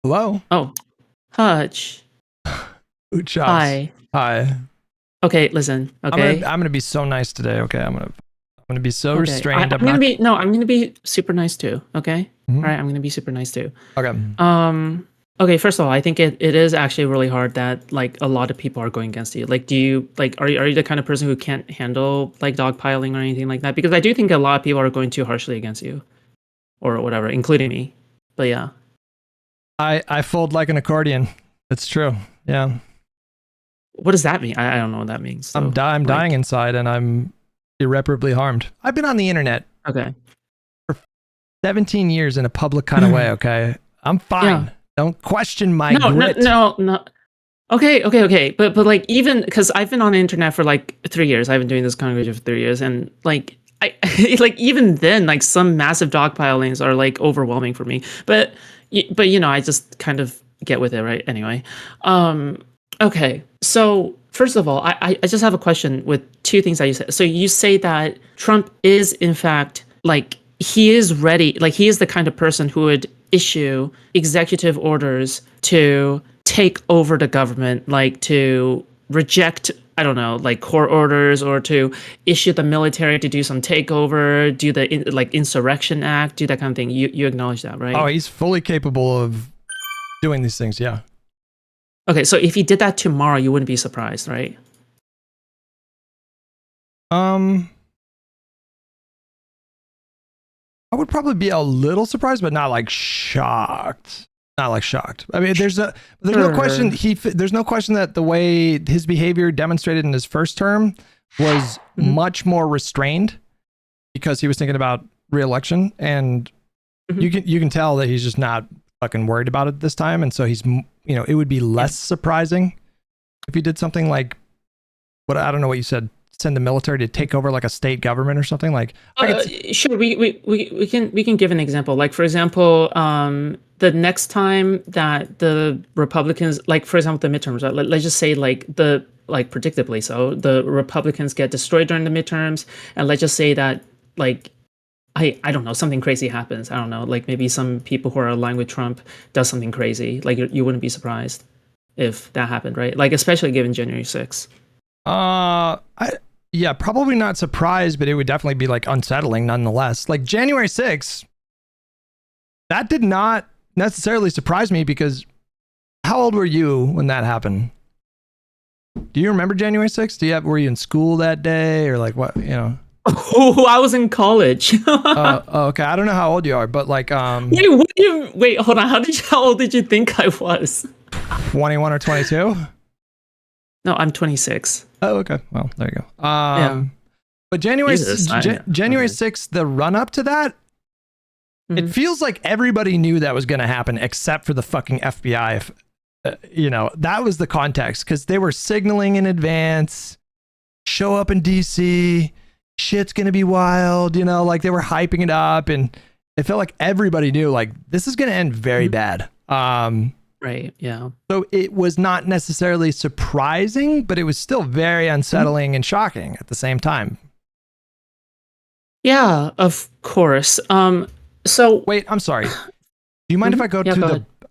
Hello? Oh, Hutch. Foodshops. Hi. Hi. Okay, listen. Okay. I'm gonna be so nice today. Okay, I'm gonna be so Okay. restrained. I'm gonna be super nice too. Okay. Mhm. All right. I'm gonna be super nice too. Okay. Okay. First of all, I think it is actually really hard that like a lot of people are going against you. Like, do you like are you the kind of person who can't handle like dogpiling or anything like that? Because I do think a lot of people are going too harshly against you, or whatever, including me. But yeah. I fold like an accordion. It's true. Yeah. What does that mean? I don't know what that means. So, I'm dying inside, and I'm irreparably harmed. I've been on the internet Okay. for 17 years in a public kind of way. Okay, I'm fine. Yeah. Don't question my No. grit. No. Okay. But like, even because I've been on the internet for like 3 years, I've been doing this conversation for 3 years, and like I like even then, like some massive dogpilings are like overwhelming for me. But I just kind of get with it, right? Anyway, okay. So first of all, I just have a question with two things that you said. So you say that Trump is in fact like he is ready, like he is the kind of person who would issue executive orders to take over the government, like to reject, I don't know, like court orders, or to issue the military to do some takeover, do the like insurrection act, do that kind of thing. You acknowledge that, right? Oh, he's fully capable of doing these things. Yeah. Okay, so if he did that tomorrow, you wouldn't be surprised, right? I would probably be a little surprised, but not like shocked. Not like shocked. I mean, there's no question. There's no question that the way his behavior demonstrated in his first term was much more restrained because he was thinking about re-election, and you can tell that he's just not fucking worried about it this time, and so he's, it would be less surprising if he did something like what, I don't know what you said, send the military to take over like a state government or something like. Sure, we can give an example. Like, for example, the next time that the Republicans, like for example the midterms, right? Let's just say like predictably so, the Republicans get destroyed during the midterms, and let's just say that like I don't know, something crazy happens. I don't know, like maybe some people who are aligned with Trump does something crazy. Like you wouldn't be surprised if that happened, right? Like especially given January 6th. Yeah, probably not surprised, but it would definitely be like unsettling nonetheless. Like January 6th, that did not necessarily surprise me because how old were you when that happened? Do you remember January 6th? Were you in school that day or like what, Oh, I was in college. Okay. I don't know how old you are, but like, wait, hold on. How old did you think I was? 21 or 22? No, I'm 26. Oh, okay. Well, there you go. Yeah. But January 6th, the run up to that, it feels like everybody knew that was going to happen except for the fucking FBI. That was the context because they were signaling in advance, show up in DC, shit's going to be wild, like they were hyping it up, and it felt like everybody knew like this is going to end very bad. Right, yeah. So it was not necessarily surprising, but it was still very unsettling and shocking at the same time. Yeah, of course. So wait, I'm sorry. Do you mind if I go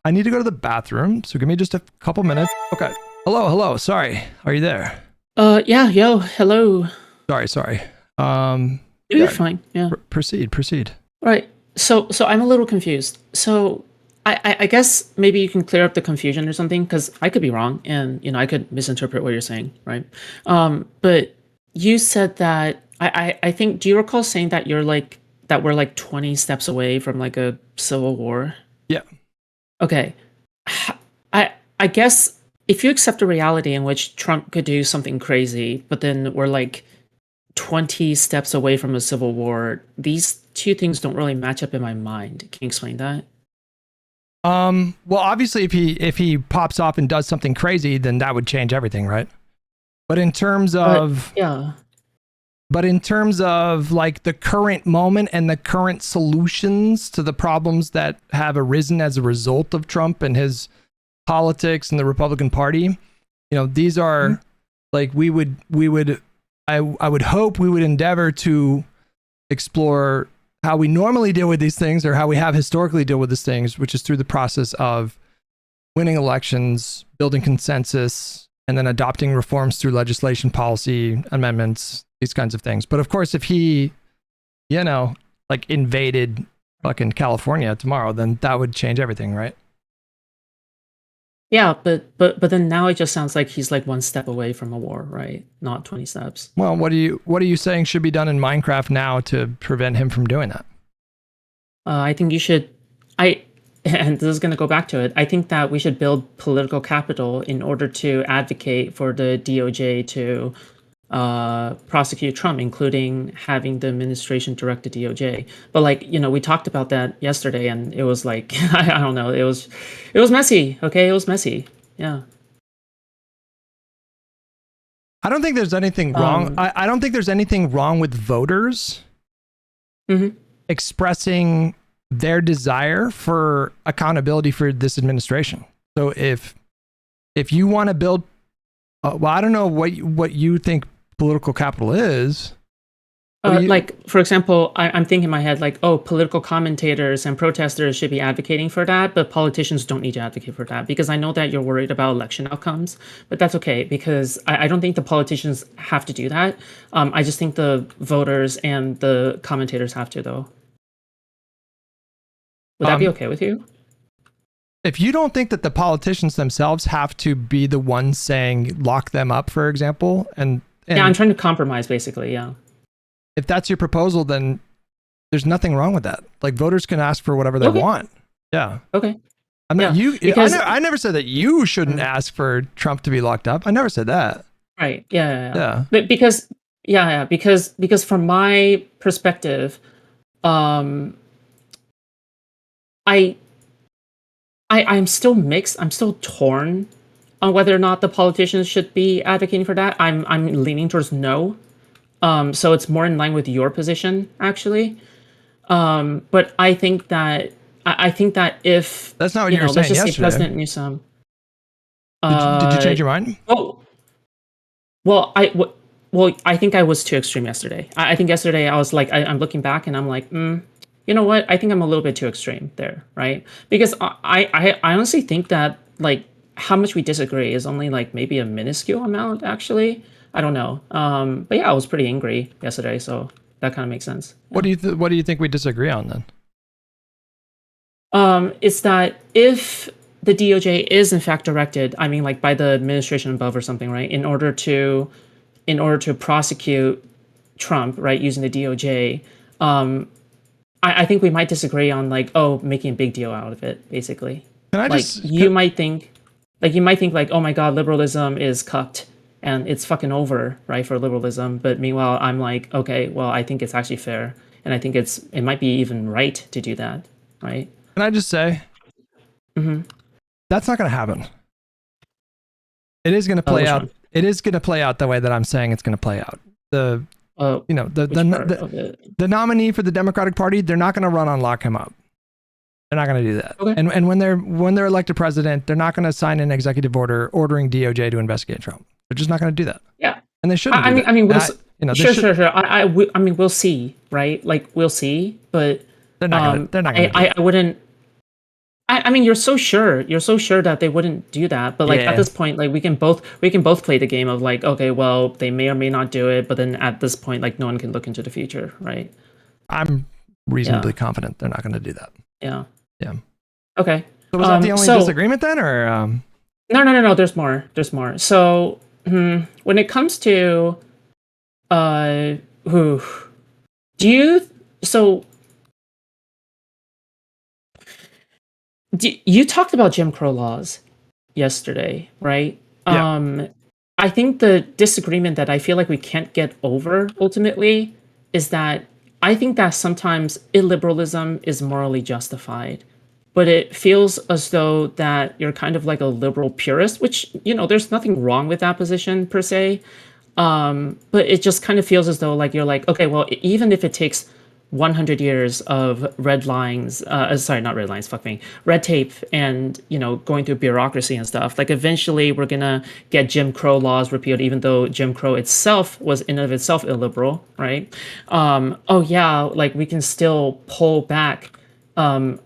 I need to go to the bathroom, so give me just a couple minutes. Okay. Hello. Sorry. Are you there? Yeah, hello. Sorry. You're fine. Yeah. Proceed. Right. So I'm a little confused. So I guess maybe you can clear up the confusion or something, because I could be wrong, and I could misinterpret what you're saying, right? But you said that I think, do you recall saying that we're like 20 steps away from like a civil war? Yeah. Okay. I guess if you accept a reality in which Trump could do something crazy, but then we're like 20 steps away from a civil war, these two things don't really match up in my mind. Can you explain that? Well, obviously, if he pops off and does something crazy, then that would change everything, right? But in terms of like the current moment and the current solutions to the problems that have arisen as a result of Trump and his politics and the Republican Party, these are like I would hope we would endeavor to explore how we normally deal with these things, or how we have historically dealt with these things, which is through the process of winning elections, building consensus, and then adopting reforms through legislation, policy, amendments, these kinds of things. But of course, if he, like invaded fucking California tomorrow, then that would change everything, right? Yeah, but then now it just sounds like he's like one step away from a war, right? Not 20 steps. Well, what are you saying should be done in Minecraft now to prevent him from doing that? I think you should. And this is going to go back to it. I think that we should build political capital in order to advocate for the DOJ to prosecute Trump, including having the administration direct the DOJ. But like, we talked about that yesterday, and it was like, I don't know, it was messy. Okay, it was messy. Yeah. I don't think there's anything wrong. I don't think there's anything wrong with voters expressing their desire for accountability for this administration. So if you want to build, well, I don't know what you think political capital is. Like, for example, I'm thinking in my head, like, oh, political commentators and protesters should be advocating for that, but politicians don't need to advocate for that, because I know that you're worried about election outcomes, but that's okay, because I don't think the politicians have to do that. I just think the voters and the commentators have to, though. Would that be okay with you? If you don't think that the politicians themselves have to be the ones saying lock them up, for example, and yeah, I'm trying to compromise, basically. Yeah. If that's your proposal, then there's nothing wrong with that. Like, voters can ask for whatever they want. Yeah. Okay. I'm not I never said that you shouldn't ask for Trump to be locked up. I never said that. Right. Yeah. But because from my perspective, I'm still mixed. I'm still torn on whether or not the politicians should be advocating for that. I'm leaning towards no. So it's more in line with your position, actually. But I think that if that's not what you were saying yesterday. President Newsom. Did you change your mind? Well, I think I was too extreme yesterday. I think yesterday I was like, I'm looking back and I'm like, you know what? I think I'm a little bit too extreme there, right? Because I honestly think that, like, how much we disagree is only like maybe a minuscule amount, actually. I don't know. But yeah, I was pretty angry yesterday, so that kind of makes sense. What do you think we disagree on then? It's that if the DOJ is in fact directed, I mean, like by the administration above or something, right, in order to prosecute Trump, right, using the DOJ, I think we might disagree on, like, making a big deal out of it, basically. You might think like, oh my God, liberalism is cucked and it's fucking over, right, for liberalism. But meanwhile, I'm like, okay, well, I think it's actually fair, and I think it might be even right to do that, right? Can I just say, that's not going to happen. It is going to play out. It is going to play out the way that I'm saying it's going to play out. The nominee for the Democratic Party, they're not going to run on lock him up. They're not going to do that. Okay. And when they're elected president, they're not going to sign an executive order ordering DOJ to investigate Trump. They're just not going to do that. Yeah. And they shouldn't. I mean, sure. I mean, we'll see, right? Like, we'll see, but they're not going to. I wouldn't. I mean, you're so sure that they wouldn't do that, but like at this point, like we can both play the game of like, okay, well, they may or may not do it, but then at this point, like, no one can look into the future, right? I'm reasonably confident they're not going to do that. Yeah. So Okay. was that the only disagreement then, or? No. There's more. So when it comes to you talked about Jim Crow laws yesterday, right? Yeah. I think the disagreement that I feel like we can't get over ultimately is that I think that sometimes illiberalism is morally justified, but it feels as though that you're kind of like a liberal purist, which, there's nothing wrong with that position per se. But it just kind of feels as though like you're like, okay, well, even if it takes 100 years of red tape and, going through bureaucracy and stuff, like eventually we're going to get Jim Crow laws repealed, even though Jim Crow itself was in and of itself illiberal, right? Like we can still pull back, we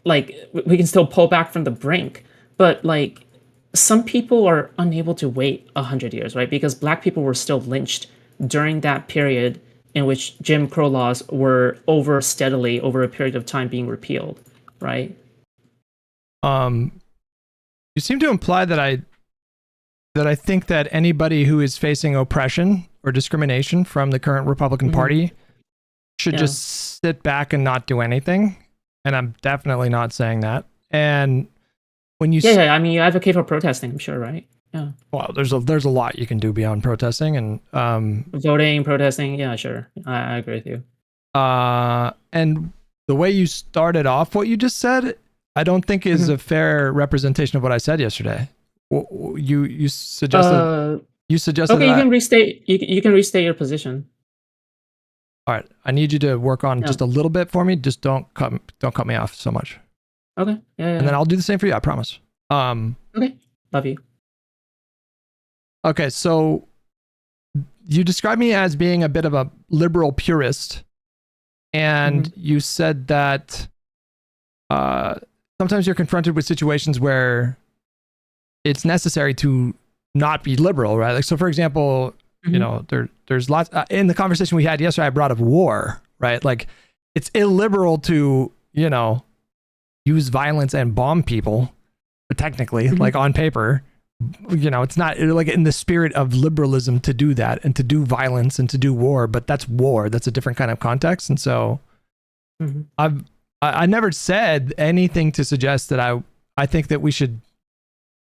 can still pull back from the brink. but like some people are unable to wait 100 years, right? Because Black people were still lynched during that period in which Jim Crow laws were steadily over a period of time being repealed, right? You seem to imply that I think that anybody who is facing oppression or discrimination from the current Republican Party should just sit back and not do anything. And I'm definitely not saying that. And when you I mean, you advocate for protesting, I'm sure, right? Yeah. Well, there's a lot you can do beyond protesting and voting, protesting. Yeah, sure. I agree with you. And the way you started off what you just said, I don't think is a fair representation of what I said yesterday. You suggested okay, you can restate. You can restate your position. All right, I need you to work on just a little bit for me. Just don't cut me off so much. Okay. Yeah. And then I'll do the same for you. I promise. Okay. Love you. Okay, so you described me as being a bit of a liberal purist, and you said that sometimes you're confronted with situations where it's necessary to not be liberal, right? Like, so for example, you know, there's lots in the conversation we had yesterday, I brought up war, right? Like, it's illiberal to, you know, use violence and bomb people, technically, like on paper. You know, it's not like in the spirit of liberalism to do that and to do violence and to do war, but that's war. That's a different kind of context. And so I never said anything to suggest that I think that we should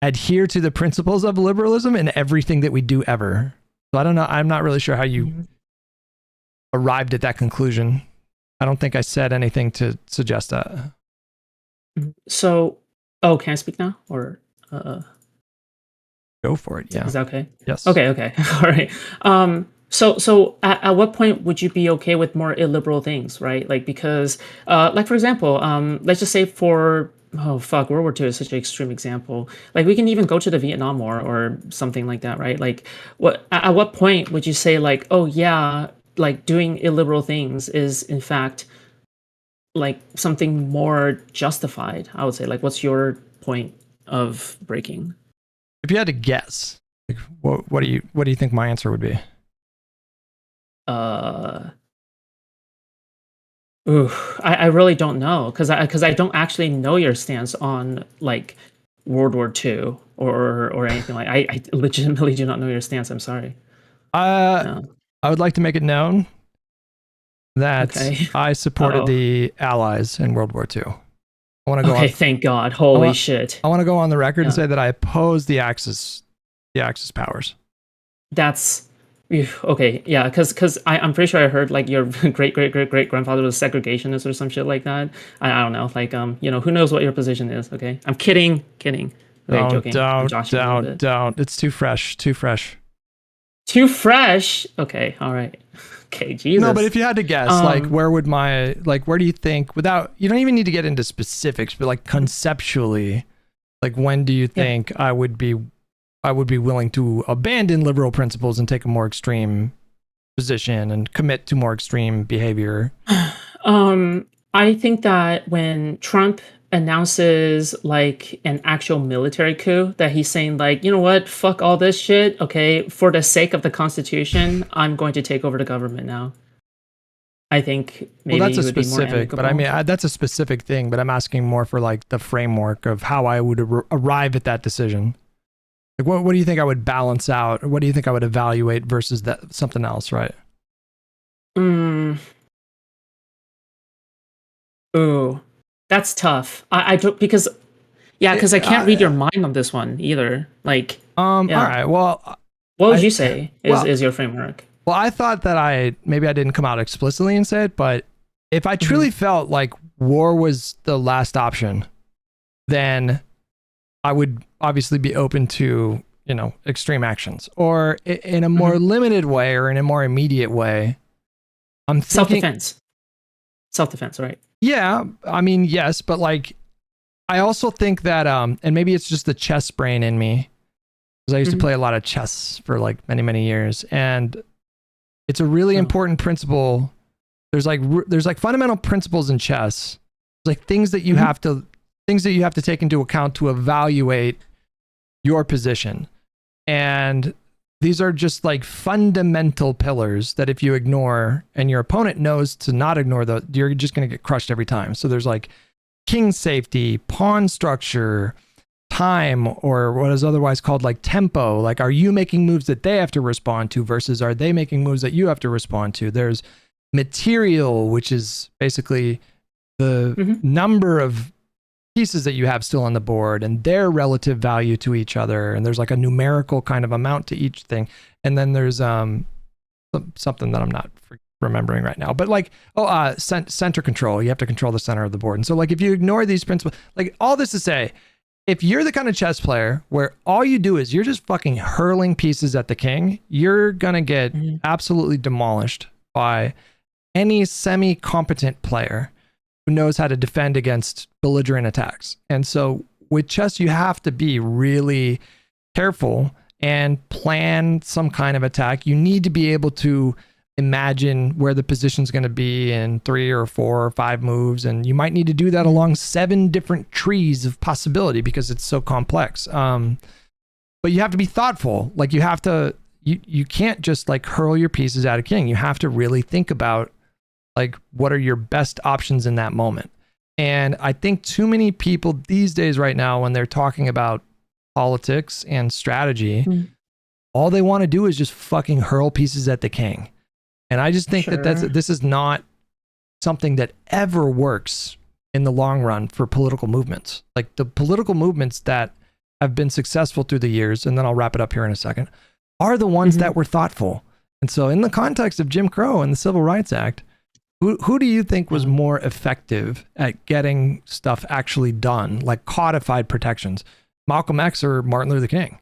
adhere to the principles of liberalism in everything that we do ever. So I don't know. I'm not really sure how you arrived at that conclusion. I don't think I said anything to suggest that. So, can I speak now or? Go for it. Yeah. Is that okay? Yes. Okay. All right. So at what point would you be okay with more illiberal things, right? Like, because, like, for example, let's just say World War II is such an extreme example. Like, we can even go to the Vietnam War or something like that, right? Like, at what point would you say, like, oh yeah, like doing illiberal things is in fact like something more justified? I would say, like, what's your point of breaking? If you had to guess, like, what do you think my answer would be? I really don't know because I don't actually know your stance on like World War II or anything like. I legitimately do not know your stance. I'm sorry. I would like to make it known that I supported the Allies in World War II. I want to go. Okay, thank God. Holy shit! I want to go on the record and say that I oppose the Axis powers. That's okay, yeah, because I'm pretty sure I heard like your great grandfather was a segregationist or some shit like that. I don't know, like you know, who knows what your position is? Okay, I'm kidding. Okay, joking. Don't. It's too fresh. Too fresh. Okay, all right. Okay, Jesus. No, but if you had to guess, like, where do you think, without, you don't even need to get into specifics, but like conceptually, like, when do you think I would be willing to abandon liberal principles and take a more extreme position and commit to more extreme behavior? I think that when Trump announces like an actual military coup, that he's saying like, you know what, fuck all this shit. Okay, for the sake of the Constitution, I'm going to take over the government now. I think maybe that's a specific, but I mean, that's a specific thing, but I'm asking more for like the framework of how I would arrive at that decision. Like, what do you think I would balance out? Or what do you think I would evaluate versus that something else, right? Ooh, that's tough. I don't, because I can't read your mind on this one either. Like, all right. Well, what would you say is your framework? Well, I thought that maybe I didn't come out explicitly and say it, but if I truly felt like war was the last option, then I would obviously be open to, you know, extreme actions, or in a more limited way or in a more immediate way. I'm thinking self-defense, right? Yeah, I mean, yes, but like, I also think that, and maybe it's just the chess brain in me, because I used to play a lot of chess for like many, many years, and it's a really important principle. There's like fundamental principles in chess, like things that you have to things that you have to take into account to evaluate your position. And these are just like fundamental pillars that if you ignore and your opponent knows to not ignore those, you're just going to get crushed every time. So there's like king safety, pawn structure, time, or what is otherwise called like tempo. Like, are you making moves that they have to respond to versus are they making moves that you have to respond to? There's material, which is basically the number of pieces that you have still on the board and their relative value to each other. And there's like a numerical kind of amount to each thing. And then there's something that I'm not remembering right now, but like, center control. You have to control the center of the board. And so like, if you ignore these principles, like all this to say, if you're the kind of chess player where all you do is you're just fucking hurling pieces at the king, you're going to get absolutely demolished by any semi-competent player who knows how to defend against belligerent attacks. And so with chess, you have to be really careful and plan some kind of attack. You need to be able to imagine where the position's going to be in 3 or 4 or 5 moves. And you might need to do that along 7 different trees of possibility because it's so complex. But you have to be thoughtful. Like you have to, you can't just like hurl your pieces at a king. You have to really think about like, what are your best options in that moment? And I think too many people these days right now, when they're talking about politics and strategy, all they want to do is just fucking hurl pieces at the king. And I just think that this is not something that ever works in the long run for political movements. Like the political movements that have been successful through the years, and then I'll wrap it up here in a second, are the ones that were thoughtful. And so in the context of Jim Crow and the Civil Rights Act, who do you think was more effective at getting stuff actually done, like codified protections? Malcolm X or Martin Luther King?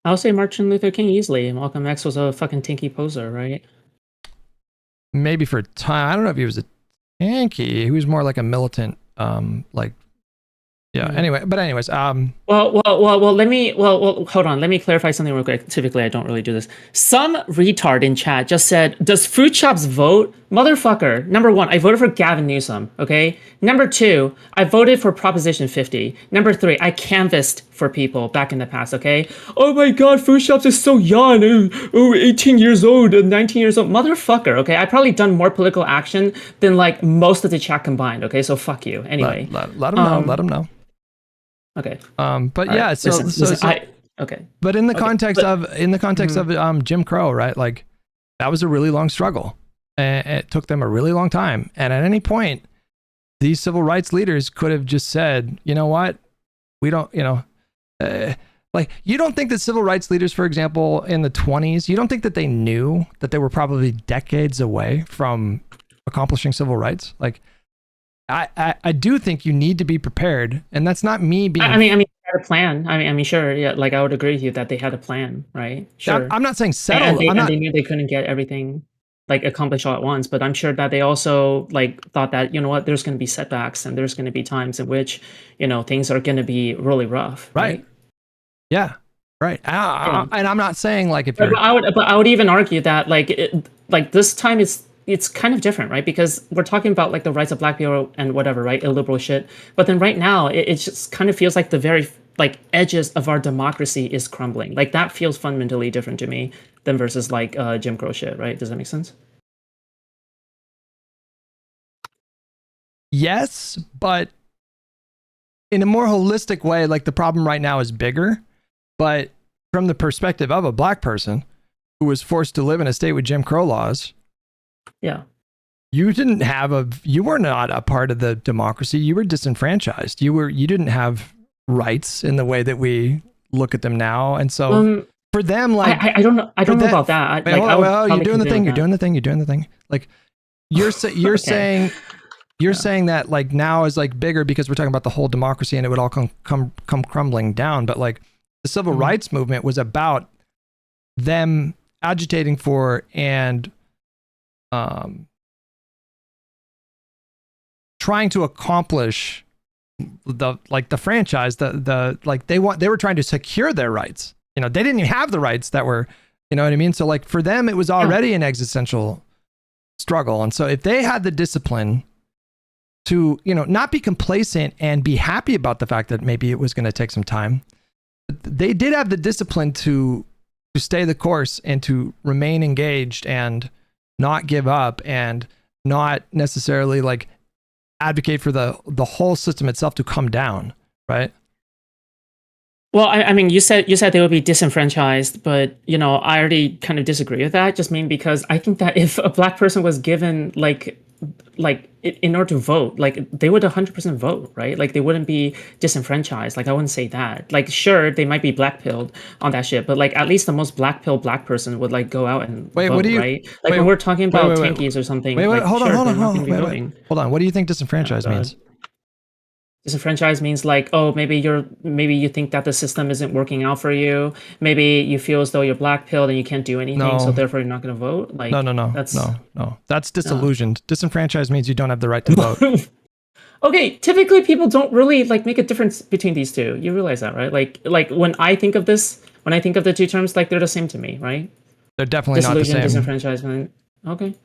I'll say Martin Luther King easily. Malcolm X was a fucking tinky poser, right? Maybe for time. I don't know if he was a tanky. He was more like a militant, like, yeah. Anyway, but anyways, well, hold on. Let me clarify something real quick. Typically, I don't really do this. Some retard in chat just said, "Does Foodshops vote?" Motherfucker. Number 1, I voted for Gavin Newsom. Okay. Number 2, I voted for Proposition 50. Number 3, I canvassed for people back in the past. Okay. Oh my God, Foodshops is so young. 18 years old, 19 years old. Motherfucker. Okay. I've probably done more political action than like most of the chat combined. Okay. So fuck you. Anyway. Let them know. Let them know. Okay. But yeah, right. so okay. But in the context of Jim Crow, right? Like that was a really long struggle, and it took them a really long time. And at any point, these civil rights leaders could have just said, you know what, we don't, like you don't think that civil rights leaders, for example, in the 1920s, you don't think that they knew that they were probably decades away from accomplishing civil rights, like. I do think you need to be prepared, and that's not me being. I mean, they had a plan. I mean, sure, yeah. Like I would agree with you that they had a plan, right? Sure. I'm not saying settle. And they knew they couldn't get everything like accomplished all at once, but I'm sure that they also like thought that, you know what, there's going to be setbacks and there's going to be times in which things are going to be really rough. Right. Yeah. Right. And I'm not saying like if you're. But I would even argue that like this time it's kind of different, right? Because we're talking about like the rights of Black people and whatever, right? Illiberal shit. But then right now, it just kind of feels like the very like edges of our democracy is crumbling. Like that feels fundamentally different to me than versus like Jim Crow shit, right? Does that make sense? Yes, but in a more holistic way, like the problem right now is bigger. But from the perspective of a Black person who was forced to live in a state with Jim Crow laws, yeah, you were not a part of the democracy. You were disenfranchised. You didn't have rights in the way that we look at them now. And so for them, like I don't know about that. You're doing the thing. Like you're saying that like now is like bigger because we're talking about the whole democracy and it would all come crumbling down. But like the civil rights movement was about them agitating for and trying to accomplish the franchise, they were trying to secure their rights. They didn't even have the rights that were, you know what I mean? So like for them, it was already an existential struggle. And so if they had the discipline to, not be complacent and be happy about the fact that maybe it was going to take some time. They did have the discipline to stay the course and to remain engaged and not give up and not necessarily like advocate for the whole system itself to come down, right? Well, I mean, you said they would be disenfranchised, but I already kind of disagree with that. Just because I think that if a black person was given like in order to vote, like they would 100% vote, right? Like they wouldn't be disenfranchised. Like I wouldn't say that. Like sure, they might be black-pilled on that shit, but like at least the most black-pilled black person would like go out and vote, right? Like when we're talking about tankies or something. Wait, hold on. Hold on. What do you think disenfranchised means? Disenfranchised means like, oh, maybe you think that the system isn't working out for you. Maybe you feel as though you're black-pilled and you can't do anything, so therefore you're not going to vote. Like no. That's disillusioned. No. Disenfranchised means you don't have the right to vote. Okay, typically people don't really like make a difference between these two. You realize that, right? Like when I think of the two terms, like they're the same to me, right? They're definitely not the same. Disenfranchisement. Okay,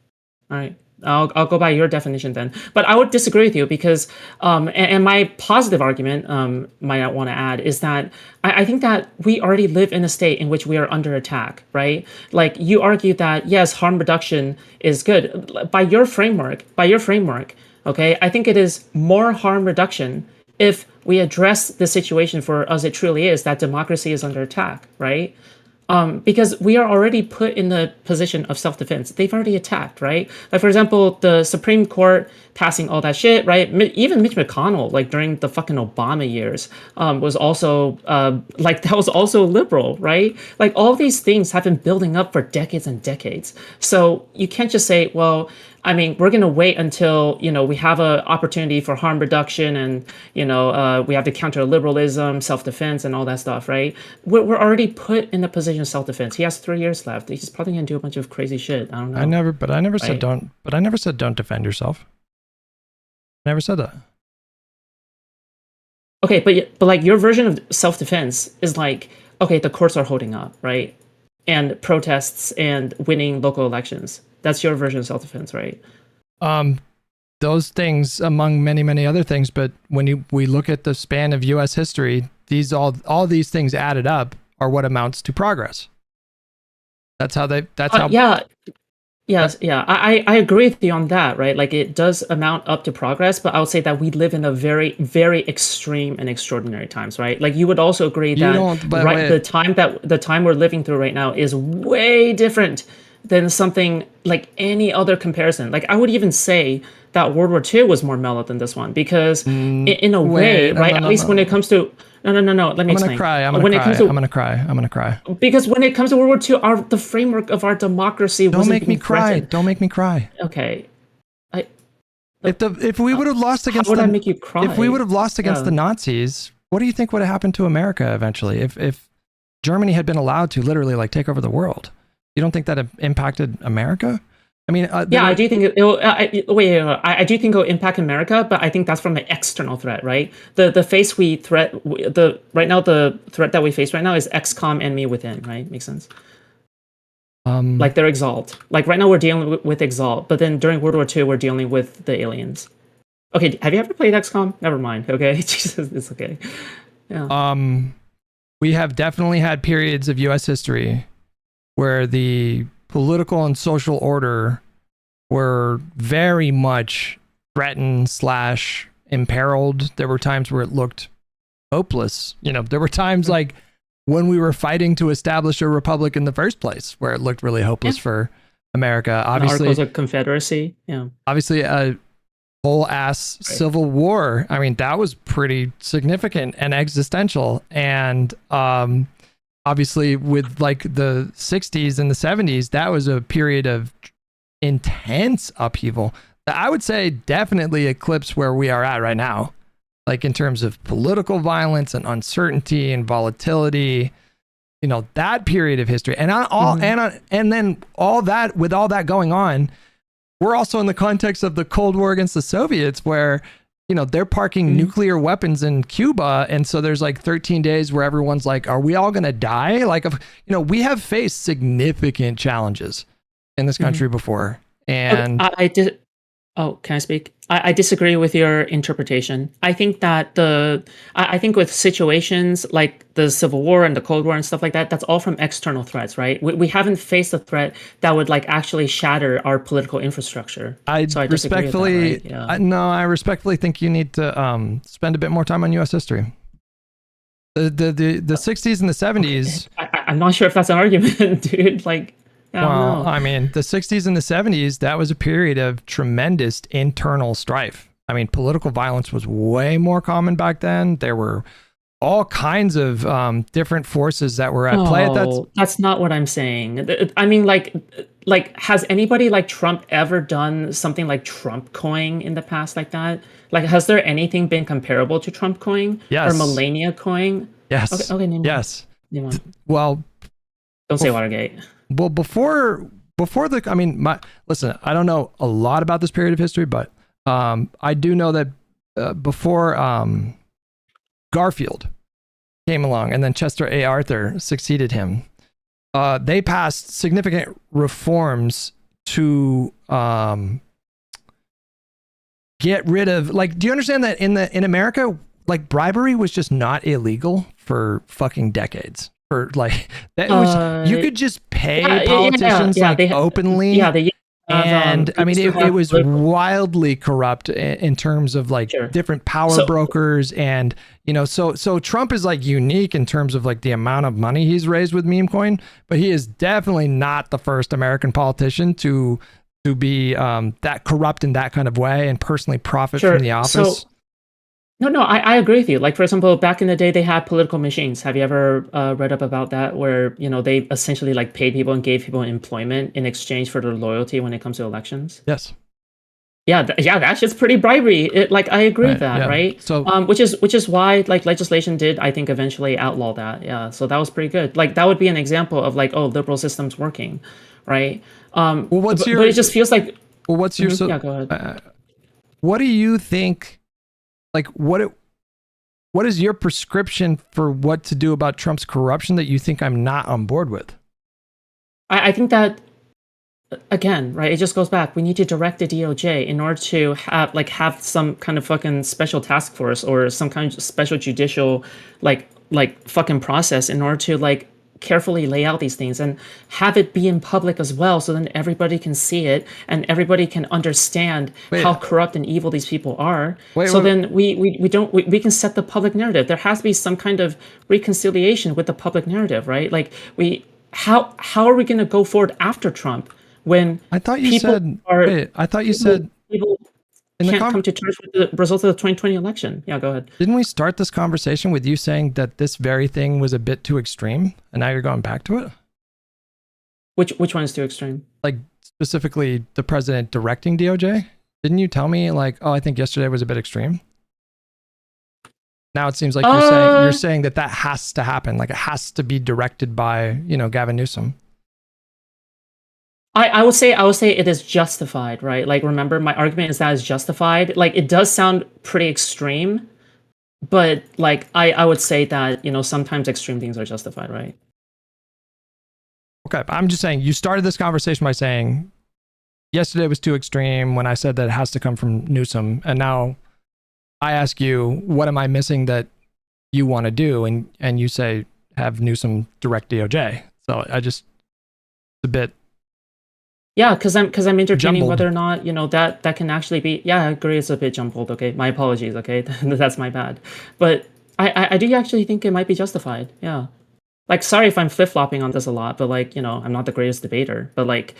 all right. I'll go by your definition then. But I would disagree with you because, and my positive argument, might I want to add, is that I think that we already live in a state in which we are under attack, right? Like you argue that, yes, harm reduction is good. By your framework, okay, I think it is more harm reduction if we address the situation for as it truly is, that democracy is under attack, right? Because we are already put in the position of self-defense. They've already attacked, right? Like, for example, the Supreme Court passing all that shit, right? Even Mitch McConnell, like during the fucking Obama years, was also, that was also liberal, right? Like all these things have been building up for decades and decades. So you can't just say, well, I mean, we're going to wait until, we have an opportunity for harm reduction and, we have to counter liberalism, self-defense and all that stuff, right? We're already put in the position of self-defense. He has 3 years left. He's probably going to do a bunch of crazy shit. I don't know. I never said don't defend yourself. I never said that. Okay, but like your version of self-defense is like, okay, the courts are holding up, right? And protests and winning local elections. That's your version of self-defense, right? Those things among many, many other things. But when we look at the span of U.S. history, all these things added up are what amounts to progress. That's how. Yes. I agree with you on that, right? Like it does amount up to progress, but I would say that we live in a very, very extreme and extraordinary times, right? Like you would also agree that the time we're living through right now is way different than something like any other comparison. Like I would even say that World War II was more mellow than this one because in a way, right? At least when it comes to no. Let me explain. I'm gonna cry. Because when it comes to World War II, the framework of our democracy Don't make me cry. Don't make me cry. Okay. If we would have lost against I make you cry? If we would have lost against the Nazis, what do you think would have happened to America eventually? If Germany had been allowed to literally like take over the world, you don't think that impacted America? I mean, I do think I do think it'll impact America, but I think that's from an external threat, right? The threat that we face right now is XCOM enemy within, right? Makes sense. Like they're Exalt. Like right now we're dealing with Exalt, but then during World War II we're dealing with the aliens. Okay, have you ever played XCOM? Never mind. Okay, Jesus, it's okay. Yeah. We have definitely had periods of U.S. history where the political and social order were very much threatened / imperiled. There were times where it looked hopeless. There were times like when we were fighting to establish a republic in the first place where it looked really hopeless for America. Obviously, Articles of Confederacy. Yeah. Obviously, a whole ass civil war. I mean, that was pretty significant and existential. And obviously with like the 60s and the 70s, that was a period of intense upheaval that I would say definitely eclipsed where we are at right now, like in terms of political violence and uncertainty and volatility. That period of history and and then all that, with all that going on, we're also in the context of the Cold War against the Soviets where they're parking nuclear weapons in Cuba. And so there's like 13 days where everyone's like, are we all going to die? Like, we have faced significant challenges in this country before. And Oh, can I speak? I disagree with your interpretation. I think that I think with situations like the Civil War and the Cold War and stuff like that, that's all from external threats, right? We haven't faced a threat that would like actually shatter our political infrastructure. I So I disagree with that, respectfully, right? Yeah. no, I respectfully think you need to spend a bit more time on U.S. history. The 60s and the 70s. I'm not sure if that's an argument, dude. Like, I don't Well, know. I mean, the 60s and the 70s, that was a period of tremendous internal strife. I mean, political violence was way more common back then. There were all kinds of different forces that were at play at that. No, that's not what I'm saying. I mean, like, has anybody like Trump ever done something like Trump coin in the past like that? Like, has there anything been comparable to Trump coin or Yes. Melania coin? Yes. Okay, name one. Yes. Name one. Well, Don't say Watergate. well, before the, I mean, listen, I don't know a lot about this period of history, but I do know that before Garfield came along and then Chester A. Arthur succeeded him, they passed significant reforms to get rid of, like, do you understand that in America, like, bribery was just not illegal for fucking decades? For like that was, you could just pay politicians openly. Yeah, they and I mean, it was wildly corrupt in terms of like different power brokers, and you know, so Trump is like unique in terms of like the amount of money he's raised with meme coin, but he is definitely not the first American politician to be that corrupt in that kind of way and personally profit from the office. No, I agree with you. Like, for example, back in the day, they had political machines. Have you ever read up about that, where, you know, they essentially like paid people and gave people employment in exchange for their loyalty when it comes to elections? Yes. Yeah, that shit's pretty bribery. Like, I agree with that, right? So, which is why like legislation did, I think, eventually outlaw that. Yeah, so that was pretty good. Like, that would be an example of like, oh, liberal system's working, right? Well, but it just feels like. Well, what's your yeah, go ahead. What do you think? Like, what is your prescription for what to do about Trump's corruption that you think I'm not on board with? I think that, again, right, it just goes back. We need to direct the DOJ in order to have some kind of fucking special task force or some kind of special judicial like fucking process in order to like carefully lay out these things and have it be in public as well, so then everybody can see it and everybody can understand how corrupt and evil these people are. Then we can set the public narrative. There has to be some kind of reconciliation with the public narrative, right? Like, how are we going to go forward after Trump when I thought you said people can't come to terms with the results of the 2020 election. Yeah, go ahead. Didn't we start this conversation with you saying that this very thing was a bit too extreme, and now you're going back to it? Which one is too extreme? Like, specifically the president directing DOJ? Didn't you tell me like, oh, I think yesterday was a bit extreme? Now it seems like you're saying that has to happen. Like, it has to be directed by, you know, Gavin Newsom. I would say it is justified, right? Like, remember, my argument is that it's justified. Like, it does sound pretty extreme, but like I would say that, you know, sometimes extreme things are justified, right? Okay, I'm just saying, you started this conversation by saying yesterday was too extreme when I said that it has to come from Newsom, and now I ask you, what am I missing that you want to do? And you say have Newsom direct DOJ. So it's a bit. Yeah, because I'm entertaining jumbled. Whether or not, you know, that can actually be. Yeah, I agree, it's a bit jumbled. Okay, my apologies. Okay, that's my bad. But I do actually think it might be justified. Yeah, like, sorry if I'm flip flopping on this a lot, but like, you know, I'm not the greatest debater. But like,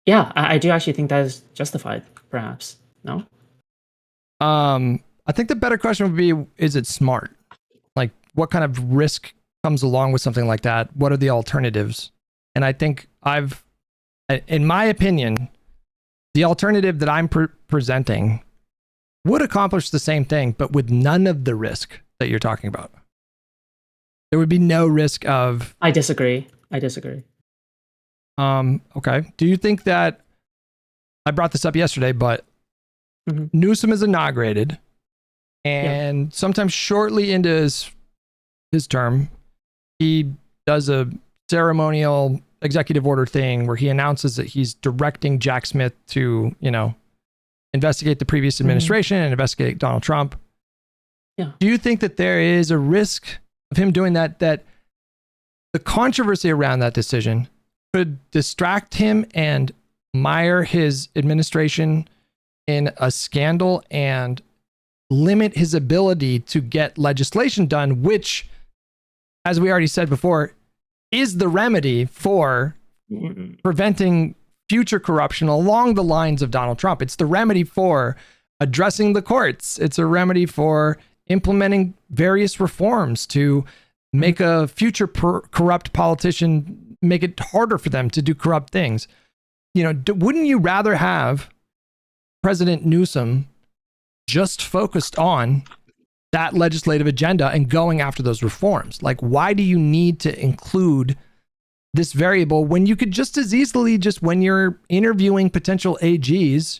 yeah, I do actually think that is justified. Perhaps no. I think the better question would be: is it smart? Like, what kind of risk comes along with something like that? What are the alternatives? And I think in my opinion, the alternative that I'm presenting would accomplish the same thing, but with none of the risk that you're talking about. There would be no risk of... I disagree. Okay. Do you think that... I brought this up yesterday, but Newsom is inaugurated, and sometimes shortly into his term, he does a ceremonial executive order thing where he announces that he's directing Jack Smith to, you know, investigate the previous administration and investigate Donald Trump. Yeah. Do you think that there is a risk of him doing that, that the controversy around that decision could distract him and mire his administration in a scandal and limit his ability to get legislation done, which, as we already said before, is the remedy for preventing future corruption along the lines of Donald Trump? It's the remedy for addressing the courts. It's a remedy for implementing various reforms to make a future corrupt politician, make it harder for them to do corrupt things. You know, wouldn't you rather have President Newsom just focused on that legislative agenda and going after those reforms? Like, why do you need to include this variable when you could just as easily, just when you're interviewing potential AGs,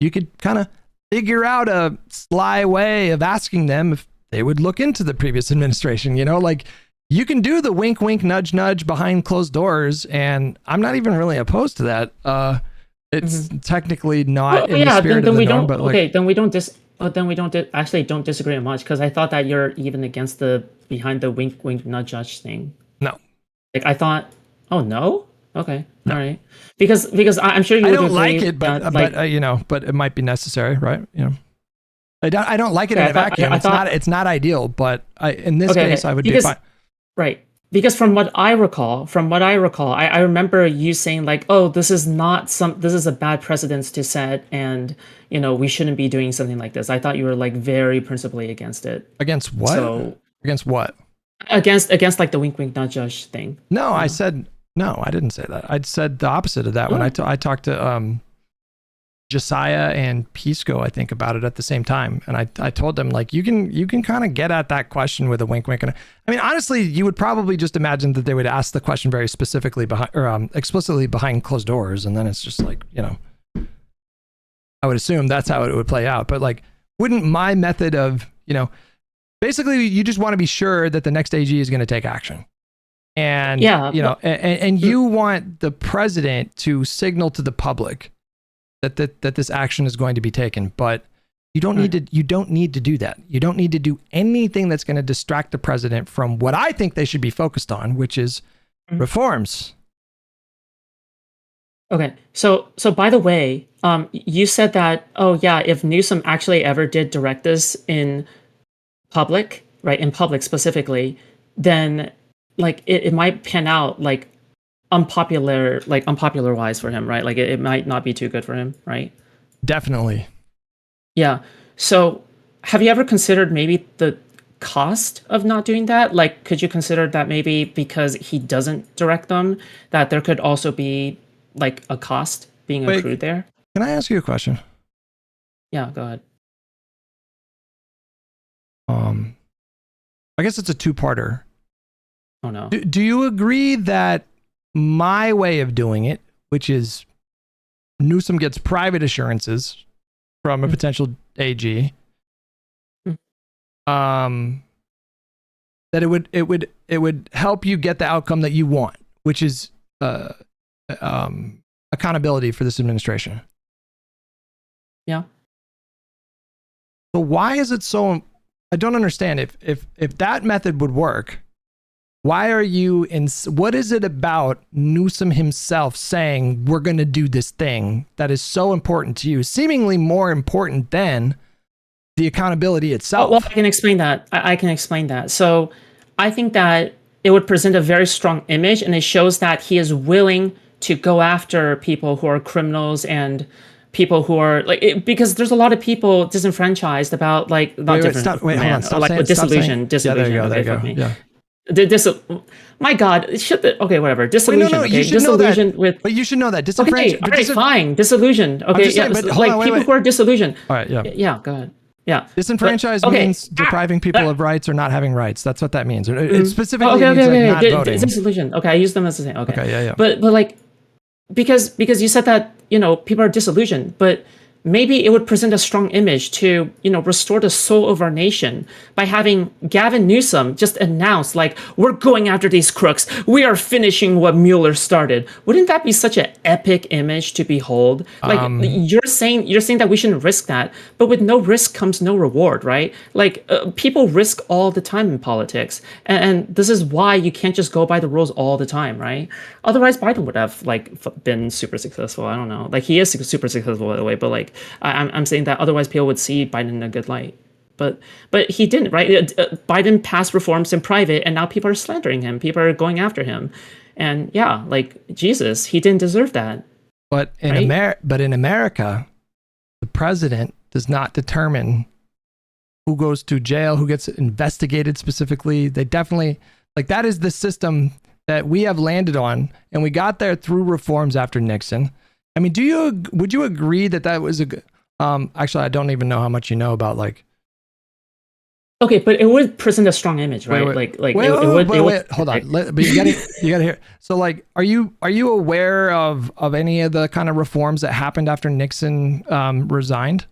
you could kind of figure out a sly way of asking them if they would look into the previous administration? You know, like, you can do the wink, wink, nudge, nudge behind closed doors, and I'm not even really opposed to that. It's technically not in the spirit of the norm, but like, then we don't actually don't disagree much, because I thought that you're even against the behind the wink, wink, nudge, nudge thing. No. Like, I thought, oh no, okay, no. All right, because I'm sure you. I don't like it, but you know, but it might be necessary, right? You know, I don't like it in a vacuum. It's not ideal, but in this case, I would be fine. Right. Because from what I recall, I remember you saying like, "Oh, this is a bad precedent to set, and you know, we shouldn't be doing something like this." I thought you were like very principally against it. Against what? Against what? Against like the wink, wink, nudge, nudge thing. No, I said no. I didn't say that. I said the opposite of that when I talked to Josiah and Pisco, I think, about it at the same time, and I told them, like, you can kind of get at that question with a wink, wink, and I mean, honestly, you would probably just imagine that they would ask the question very specifically behind or explicitly behind closed doors, and then it's just like, you know, I would assume that's how it would play out. But like, wouldn't my method of, you know, basically you just want to be sure that the next AG is going to take action, and you know, and you want the president to signal to the public that this action is going to be taken, but you don't need to do that. You don't need to do anything that's going to distract the president from what I think they should be focused on, which is reforms. Okay, so by the way, you said that, oh yeah, if Newsom actually ever did direct this in public, right, in public specifically, then like it might pan out like unpopular wise for him, right? Like it might not be too good for him, right? Definitely. Yeah. So have you ever considered maybe the cost of not doing that? Like, could you consider that maybe because he doesn't direct them, that there could also be like a cost being accrued there? Can I ask you a question? Yeah, go ahead. I guess it's a two-parter. Oh no. Do you agree that my way of doing it, which is Newsom gets private assurances from a potential AG, that it would help you get the outcome that you want, which is accountability for this administration? Yeah. So why is it so? I don't understand. If that method would work, why are you what is it about Newsom himself saying we're going to do this thing that is so important to you, seemingly more important than the accountability itself? Well, I can explain that. I can explain that. So I think that it would present a very strong image, and it shows that he is willing to go after people who are criminals and people who are like, because there's a lot of people disenfranchised about like not different. Hold on. Stop like saying, disillusion. Yeah, there you go. Yeah. My God, okay, whatever. Disillusion. No, okay, you should know that. But you should know that. Okay, all right, fine. Disillusioned. Okay, yeah, saying, like people who are disillusioned. All right, yeah. Yeah, go ahead. Yeah. Disenfranchised means depriving people of rights or not having rights. That's what that means. It specifically means like not voting. Disillusioned. Okay, I use them as the same. Okay, yeah. But like, because you said that, you know, people are disillusioned, but maybe it would present a strong image to, restore the soul of our nation by having Gavin Newsom just announce, like, we're going after these crooks. We are finishing what Mueller started. Wouldn't that be such an epic image to behold? Like, you're saying that we shouldn't risk that, but with no risk comes no reward, right? Like, people risk all the time in politics, and this is why you can't just go by the rules all the time, right? Otherwise, Biden would have been super successful. I don't know. Like, he is super successful by the way, but like, I'm saying that otherwise people would see Biden in a good light. But he didn't, right? Biden passed reforms in private, and now people are slandering him. People are going after him. And yeah, like, Jesus, he didn't deserve that. But in America, the president does not determine who goes to jail, who gets investigated specifically. They definitely, like, that is the system that we have landed on, and we got there through reforms after Nixon. I mean, would you agree that was a good, actually, I don't even know how much you know about, like. Okay, but it would present a strong image, right? Wait, hold on. But you gotta hear. So, like, are you aware of any of the kind of reforms that happened after Nixon resigned?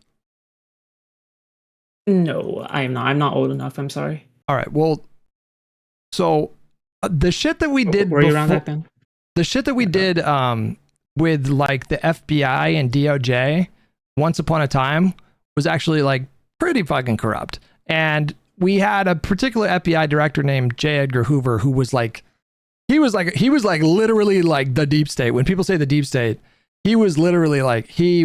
No, I'm not. I'm not old enough. I'm sorry. All right. Well, so the shit that we did. Were you around that then? The shit that we did with, like, the FBI and DOJ once upon a time was actually, like, pretty fucking corrupt. And we had a particular FBI director named J. Edgar Hoover who was like, he was literally like the deep state. When people say the deep state, he was literally like, he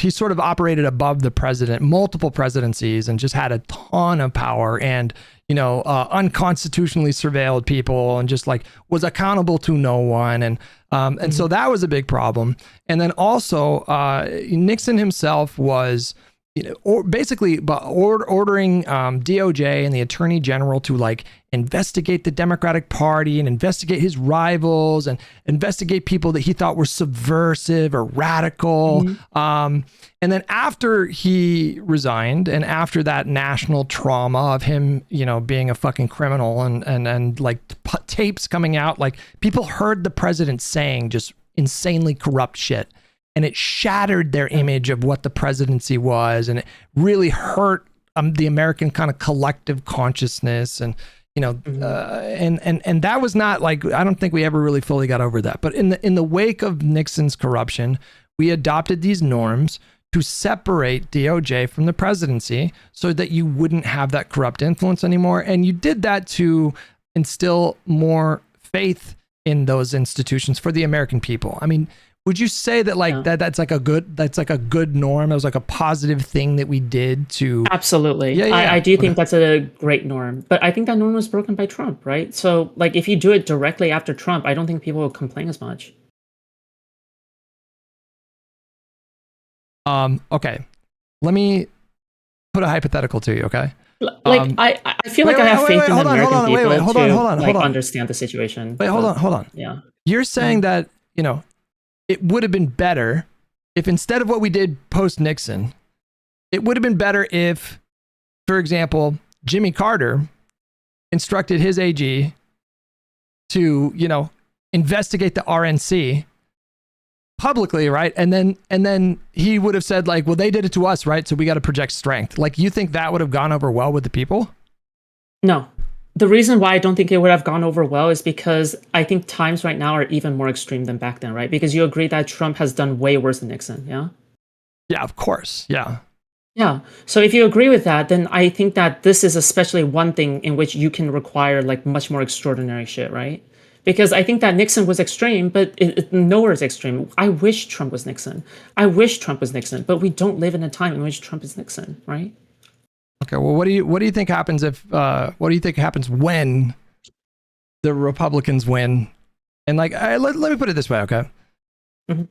sort of operated above the president, multiple presidencies, and just had a ton of power, and, unconstitutionally surveilled people, and just, like, was accountable to no one. And so that was a big problem. And then also Nixon himself was, basically ordering DOJ and the Attorney General to, like, investigate the Democratic Party and investigate his rivals and investigate people that he thought were subversive or radical. And then after he resigned, and after that national trauma of him, being a fucking criminal and like tapes coming out, like, people heard the president saying just insanely corrupt shit. And it shattered their image of what the presidency was, and it really hurt the American kind of collective consciousness, and and that was not, like, I don't think we ever really fully got over that. But in the wake of Nixon's corruption, we adopted these norms to separate DOJ from the presidency, so that you wouldn't have that corrupt influence anymore. And you did that to instill more faith in those institutions for the American people. I mean, would you say that, like, that's like a good norm? It was like a positive thing that we did to. Absolutely. Yeah. I do think that's a great norm, but I think that norm was broken by Trump, right? So, like, if you do it directly after Trump, I don't think people will complain as much. Okay. Let me put a hypothetical to you, okay? Like, I feel like I have faith in the American people to understand the situation. Wait, hold on. Yeah. You're saying that, it would have been better if, instead of what we did post-Nixon, it would have been better if, for example, Jimmy Carter instructed his AG to, investigate the RNC publicly, right? And then he would have said, like, well, they did it to us, right? So we got to project strength. Like, you think that would have gone over well with the people? No. The reason why I don't think it would have gone over well is because I think times right now are even more extreme than back then, right? Because you agree that Trump has done way worse than Nixon, yeah? Yeah, of course. Yeah. Yeah. So if you agree with that, then I think that this is especially one thing in which you can require, like, much more extraordinary shit, right? Because I think that Nixon was extreme, but it nowhere is extreme. I wish Trump was Nixon. But we don't live in a time in which Trump is Nixon, right? Okay, well, what do you think happens when the Republicans win? And, like, let me put it this way, okay? Mm-hmm.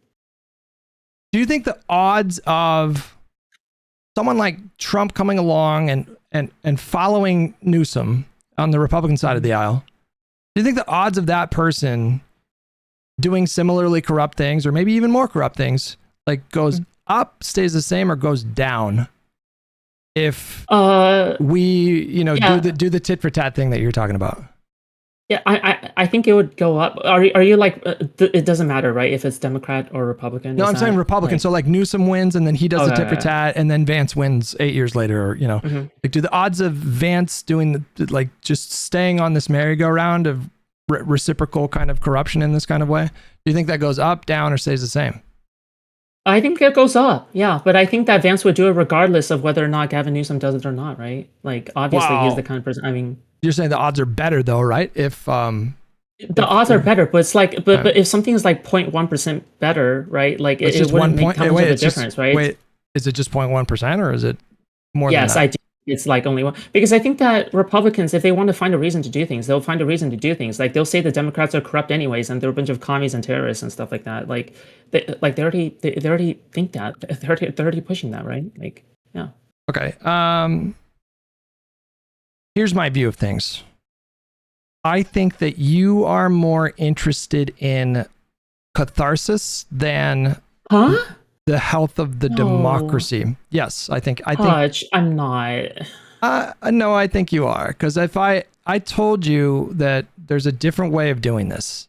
Do you think the odds of someone like Trump coming along and following Newsom on the Republican side of the aisle, do you think the odds of that person doing similarly corrupt things, or maybe even more corrupt things, like, goes up, stays the same, or goes down if we, do the tit for tat thing that you're talking about? Yeah, I think it would go up. Are you like it doesn't matter, right? If it's Democrat or Republican. No, Is I'm saying that Republican. like So like Newsom wins and then he does the tit for okay? tat and then Vance wins 8 years later, or, Mhm. like do the odds of Vance doing like just staying on this merry-go-round of reciprocal kind of corruption in this kind of way? Do you think that goes up, down, or stays the same? I think it goes up, yeah. But I think that Vance would do it regardless of whether or not Gavin Newsom does it or not, right? Like obviously he's the Wow. kind of person. I mean, You're saying the odds are better though, right? the odds are better, but it's like, uh, but if something is like 0.1% better, right? Like it's it just wouldn't one make point. that much Wait, of a it's just difference, right? wait. Is it just 0.1% or is it more than Yes, that? I do. It's like only one because I think that Republicans, if they want to find a reason to do things, they'll find a reason to do things. Like they'll say the Democrats are corrupt anyways, and they're a bunch of commies and terrorists and stuff like that. Like they already think that they're already pushing that, right? Like yeah. Okay. Here's my view of things. I think that you are more interested in catharsis than Huh? the health of the No. democracy. Yes, I think Hutch, I'm not. no, I think you are, because if I told you that there's a different way of doing this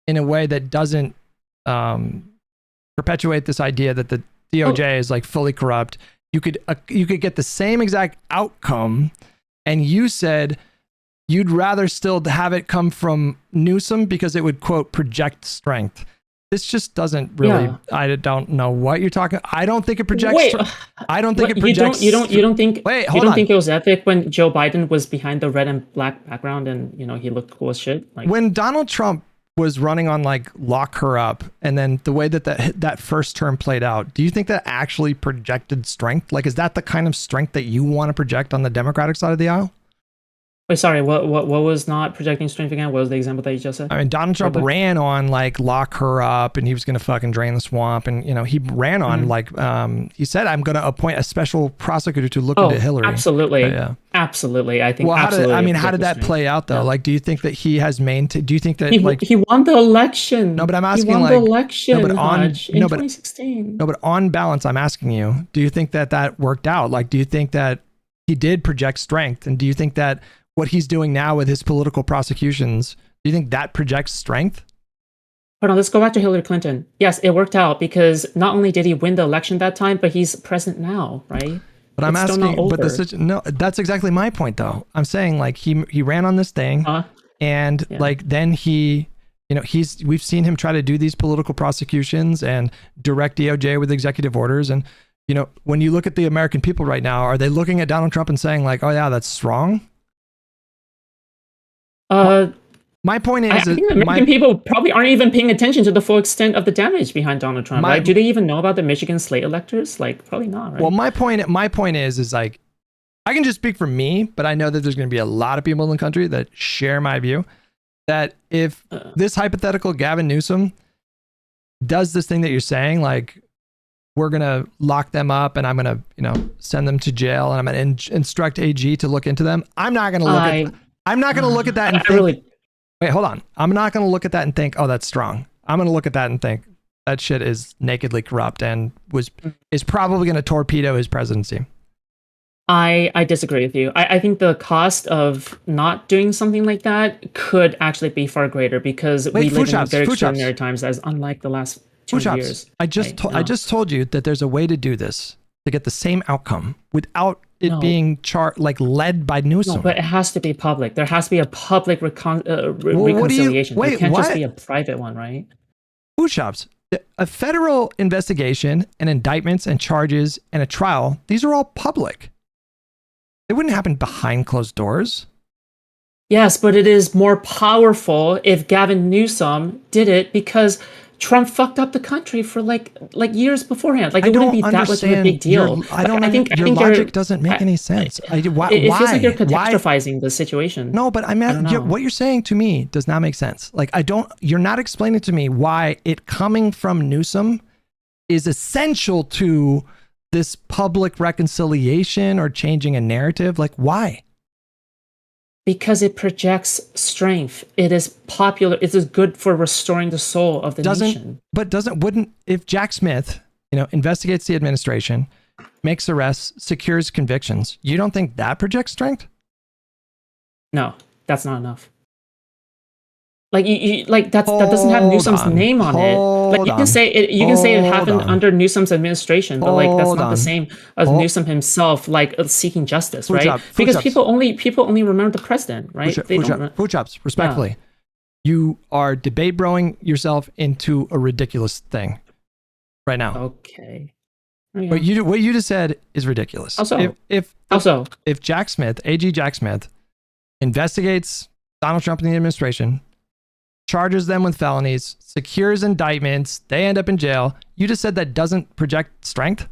in a way that doesn't perpetuate this idea that the DOJ is like fully corrupt, you could get the same exact outcome, and you said you'd rather still have it come from Newsom because it would, quote, project strength. This just doesn't really. Yeah. I don't know what you're talking. I don't think it projects. Wait, I don't think what, it projects. you don't think Wait, you hold don't on. think it was epic when Joe Biden was behind the red and black background and he looked cool as shit? Like When Donald Trump was running on like lock her up, and then the way that first term played out, do you think that actually projected strength? Like, is that the kind of strength that you want to project on the Democratic side of the aisle? wait, sorry, what was not projecting strength again? What was the example that you just said? I mean, Donald Trump ran on like lock her up, and he was going to fucking drain the swamp, and he ran on like he said, I'm going to appoint a special prosecutor to look into Hillary. Absolutely, yeah, absolutely. I think. Well, absolutely how did that play out though? Yeah. Like, do you think that he has maintained? Do you think that he won the election? No, but I'm asking he won like the election. no, but on Hutch, in 2016. No, but on balance, I'm asking you, do you think that worked out? Like, do you think that he did project strength, and do you think that what he's doing now with his political prosecutions, do you think that projects strength? Hold on, let's go back to Hillary Clinton. Yes, it worked out because not only did he win the election that time, but he's president now, right? But I'm asking, but that's exactly my point though. I'm saying like he ran on this thing, and like then he, we've seen him try to do these political prosecutions and direct DOJ with executive orders, and when you look at the American people right now, are they looking at Donald Trump and saying like, oh yeah, that's strong? My point is, I think American people probably aren't even paying attention to the full extent of the damage behind Donald Trump. Right? Do they even know about the Michigan slate electors? Like, probably not. Right? Well, my point is like, I can just speak for me, but I know that there's going to be a lot of people in the country that share my view that if this hypothetical Gavin Newsom does this thing that you're saying, like, we're going to lock them up and I'm going to, send them to jail and I'm going to instruct AG to look into them. I'm not going to look at that and think, wait, hold on. I'm not going to look at that and think, oh, that's strong. I'm going to look at that and think that shit is nakedly corrupt and is probably going to torpedo his presidency. I disagree with you. I think the cost of not doing something like that could actually be far greater because we live in very extraordinary times, as unlike the last 200 years. I just told you that there's a way to do this to get the same outcome without it being led by Newsom. No, but it has to be public. There has to be a public reconciliation. It can't just be a private one, right? Foodshops. A federal investigation and indictments and charges and a trial, these are all public. It wouldn't happen behind closed doors. Yes, but it is more powerful if Gavin Newsom did it because Trump fucked up the country for like years beforehand. Like it wouldn't be that much of a big deal. I think your logic doesn't make any sense. It feels like you're catastrophizing the situation. No, but what you're saying to me does not make sense. Like you're not explaining to me why it coming from Newsom is essential to this public reconciliation or changing a narrative. Like why? Because it projects strength. It is popular. It is good for restoring the soul of the nation. Wouldn't if Jack Smith, investigates the administration, makes arrests, secures convictions, you don't think that projects strength? No, that's not enough. Like you like that doesn't have Newsom's name on it. Like you can say it happened under Newsom's administration, but like that's not the same as Newsom himself like seeking justice, right? Because people only remember the president, right? Foodshops, respectfully, you are debate broing yourself into a ridiculous thing right now. Okay. What you just said is ridiculous. Also, if Jack Smith, AG Jack Smith, investigates Donald Trump and the administration, charges them with felonies, secures indictments, they end up in jail. You just said that doesn't project strength?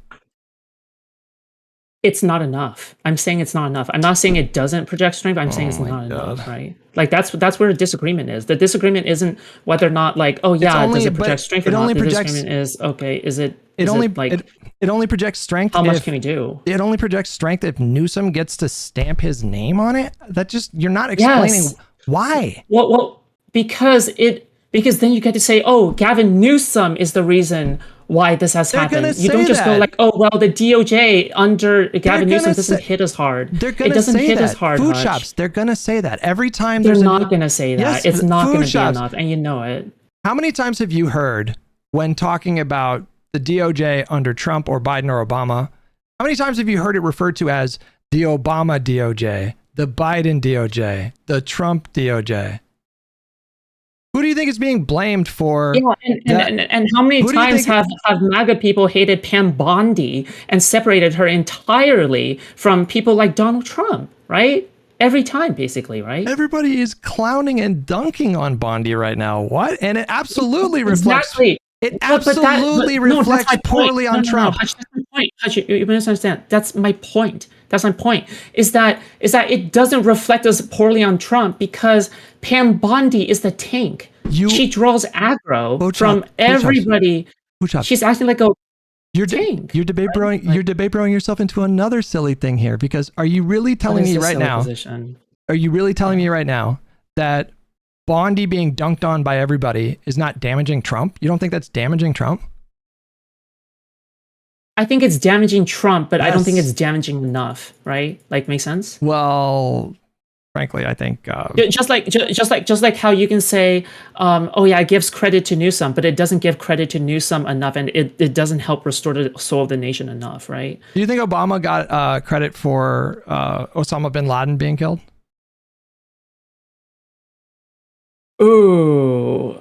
It's not enough. I'm saying it's not enough. I'm not saying it doesn't project strength. I'm saying it's not enough, right? Like that's where the disagreement is. The disagreement isn't whether or not like, oh yeah, does it project strength or not? The disagreement is, okay, is it only projects strength. How much can we do? It only projects strength if Newsom gets to stamp his name on it. That just, you're not explaining why. Well, because then you get to say, oh, Gavin Newsom is the reason why this has happened. You don't just go like, oh, well, the DOJ under Gavin Newsom doesn't hit as hard. They're going to say that. Foodshops, they're going to say that every time. They're not going to say that. Yes, it's not going to be enough, and you know it. How many times have you heard when talking about the DOJ under Trump or Biden or Obama? How many times have you heard it referred to as the Obama DOJ, the Biden DOJ, the Trump DOJ? Who do you think is being blamed for? Yeah, and how many times have MAGA people hated Pam Bondi and separated her entirely from people like Donald Trump, right? Every time, basically, right? Everybody is clowning and dunking on Bondi right now. What? And it absolutely reflects. Exactly. It absolutely reflects poorly on Trump. Hutch, that's my point. Hutch, you must understand. That's my point. That's my point. Is that it doesn't reflect us poorly on Trump because Pam Bondi is the tank. She draws aggro from everybody. She's acting like a tank. You're debate broing yourself into another silly thing here, because are you really telling me right now? Are you really telling me right now that Bondi being dunked on by everybody is not damaging Trump? You don't think that's damaging Trump? I think it's damaging Trump, but I don't think it's damaging enough, right? Like, makes sense? Well, frankly, I think just like how you can say, oh yeah, it gives credit to Newsom, but it doesn't give credit to Newsom enough, and it doesn't help restore the soul of the nation enough, right? Do you think Obama got credit for Osama bin Laden being killed? Ooh.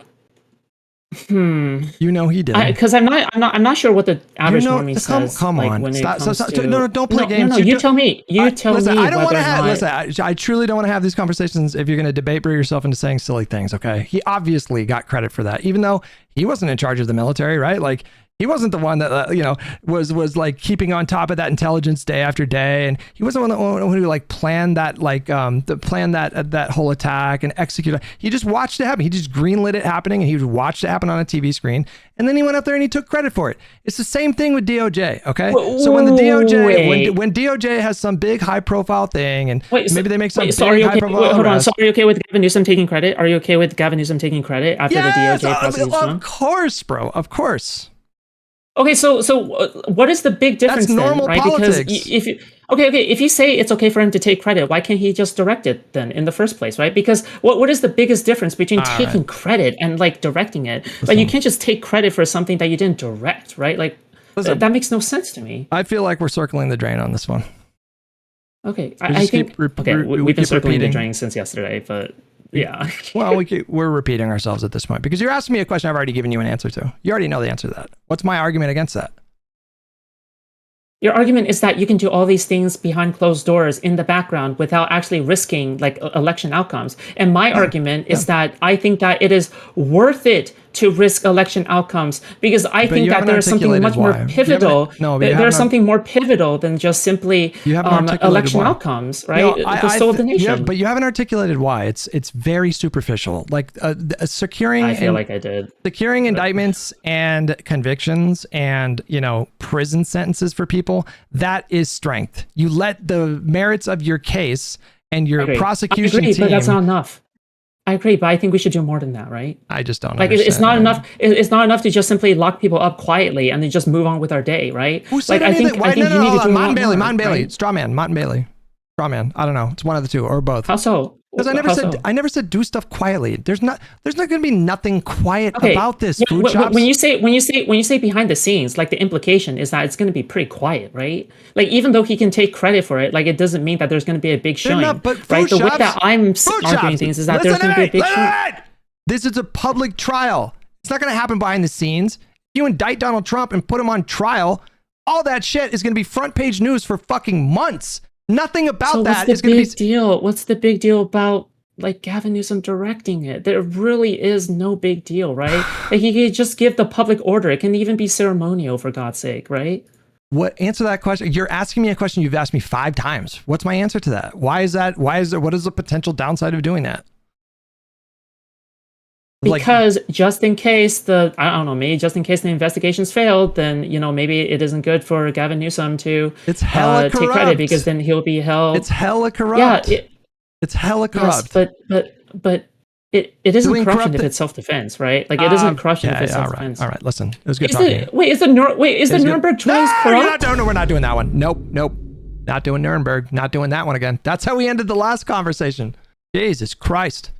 You know he did, because I'm not sure what the average normie says. Come on, when stop. No, don't play games. No, you tell me. Listen, I don't want to have. Listen, I truly don't want to have these conversations if you're going to debate yourself into saying silly things. Okay, he obviously got credit for that, even though he wasn't in charge of the military, right? Like, he wasn't the one that was like keeping on top of that intelligence day after day, and he wasn't the one who like planned that that whole attack and executed. He just watched it happen. He just greenlit it happening, and he watched it happen on a TV screen, and then he went up there and he took credit for it. It's the same thing with DOJ. Okay, so when the DOJ when DOJ has some big high profile thing, and maybe they make some high profile. Hold on. So are you okay with Gavin Newsom taking credit? Are you okay with Gavin Newsom taking credit after the DOJ prosecution? Of course, bro. Of course. Okay, so what is the big difference? That's normal then, right? politics. Because if you say it's okay for him to take credit, why can't he just direct it then in the first place, right? Because what is the biggest difference between taking credit and like directing it? Like, you can't just take credit for something that you didn't direct, right? Like, that makes no sense to me. I feel like we're circling the drain on this one. Okay, I think we've been circling the drain since yesterday, but. Yeah. Well, we're repeating ourselves at this point, because you're asking me a question I've already given you an answer to. You already know the answer to that. What's my argument against that? Your argument is that you can do all these things behind closed doors in the background without actually risking like election outcomes. And my argument is that I think that it is worth it to risk election outcomes, because I think that there's something much more pivotal. There's something more pivotal than just simply election outcomes, right? The soul of the nation. Yeah, but you haven't articulated why. It's very superficial. Like securing. I feel like I did. Securing indictments and convictions and prison sentences for people. That is strength. You let the merits of your case and your prosecution team. But that's not enough. I agree, but I think we should do more than that, right? I just don't like. It's not enough. It's not enough to just simply lock people up quietly and then just move on with our day, right? Who said anything? I think you need to do Martin Bailey, Straw man, Martin Bailey, Straw man. I don't know. It's one of the two or both. How so? Because I never said do stuff quietly. There's not going to be nothing quiet about this. Foodshops. When you say behind the scenes, like the implication is that it's going to be pretty quiet, right? Like even though he can take credit for it, like it doesn't mean that there's going to be a big showing, right? The way that I'm arguing things is that there's going to be a big showing. This is a public trial. It's not going to happen behind the scenes. If you indict Donald Trump and put him on trial, all that shit is going to be front page news for fucking months. Nothing about that is going to be... What's the big deal? What's the big deal about like Gavin Newsom directing it? There really is no big deal, right? Like he could just give the public order. It can even be ceremonial, for God's sake, right? What? Answer that question. You're asking me a question you've asked me 5 times. What's my answer to that? Why is that? What is the potential downside of doing that? Because just in case just in case the investigations failed, then, you know, maybe it isn't good for Gavin Newsom to take credit, because then he'll be held. It's hella corrupt. Yeah, it's hella corrupt. Yes, but it isn't corruption if it's self-defense, right? Like it isn't corruption if it's self-defense. All right, listen. It was good talking. Is the Nuremberg trials corrupt? No, we're not doing that one. Nope. Not doing Nuremberg. Not doing that one again. That's how we ended the last conversation. Jesus Christ.